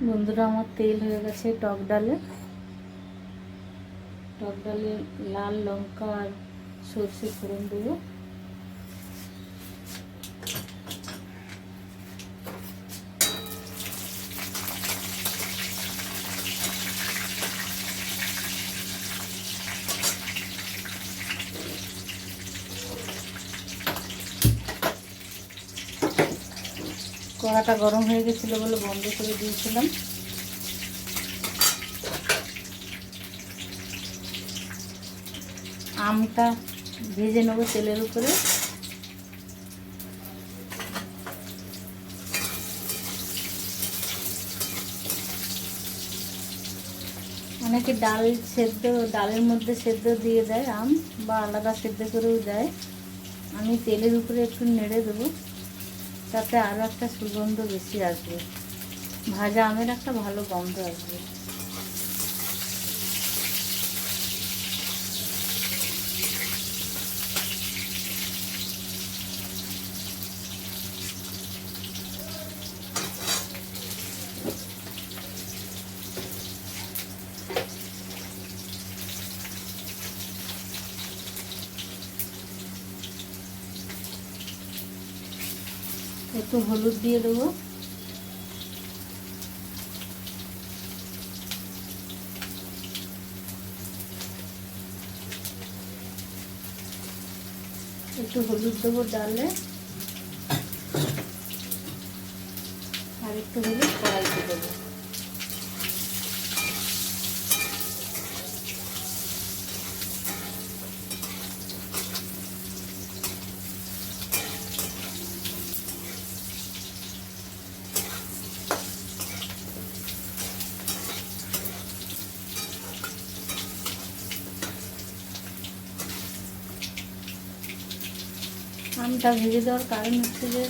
বন্ধুরা, আমার তেল হয়ে গেছে টক ডালে লাল লঙ্কা আর সর্ষে ফোড়ন দেবো। কড়াটা গরম হয়ে গেছিলো বলে বন্ধ করে দিয়েছিলাম। আমটা ভেজে নেবো তেলের উপরে। অনেকে ডালের মধ্যে সেদ্ধ দিয়ে দেয় আম, বা আলাদা সেদ্ধ করেও দেয়। আমি তেলের উপরে একটু নেড়ে দেবো, তাতে আরও একটা সুগন্ধ বেশি আসবে, ভাজা আমের একটা ভালো গন্ধ আসবে। একটু হলুদ দিয়ে দেবো। একটু হলুদ দেবো ডালে, আর একটু হলুদ কড়াইতে দেবো। আমটা ভেজে দেওয়ার কারণ হচ্ছে যে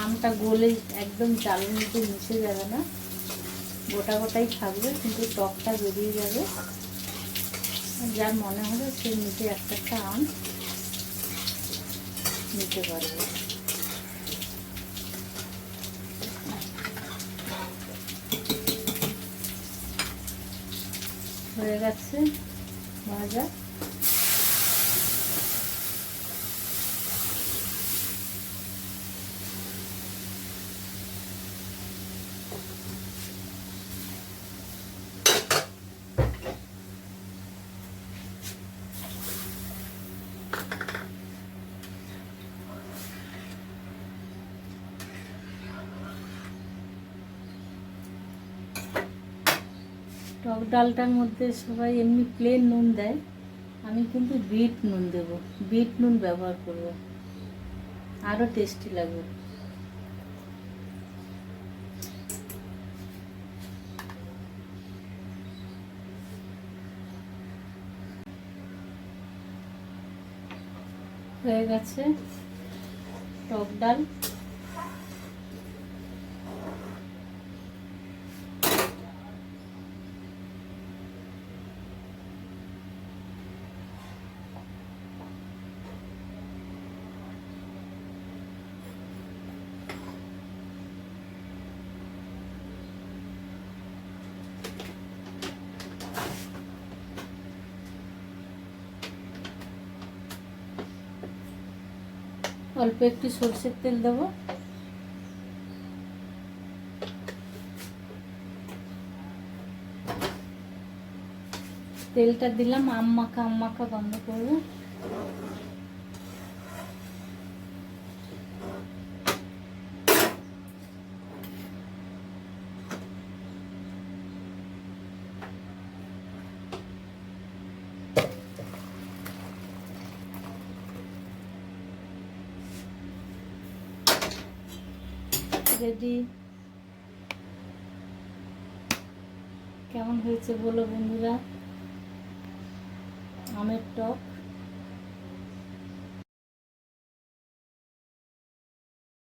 আমটা গলে একদম চালের মধ্যে মিশে যাবে না, গোটা গোটাই থাকবে, কিন্তু টকটা বেরিয়ে যাবে। যার মনে হবে সে নিচে একটা একটা আম নিতে পারবে। হয়ে গেছে ভাজা। টক ডালটার মধ্যে সবাই এমনি প্লেন নুন দেয়, আমি কিন্তু বিট নুন দেব, বিট নুন ব্যবহার করব, আরও টেস্টি লাগবে। হয়ে গেছে টক ডাল। অল্প একটু সরষের তেল দেবো। তেলটা দিলাম, আম মাখা গন্ধ করবে। রেডি। কেমন হয়েছে বলো বন্ধুরা আমের টক।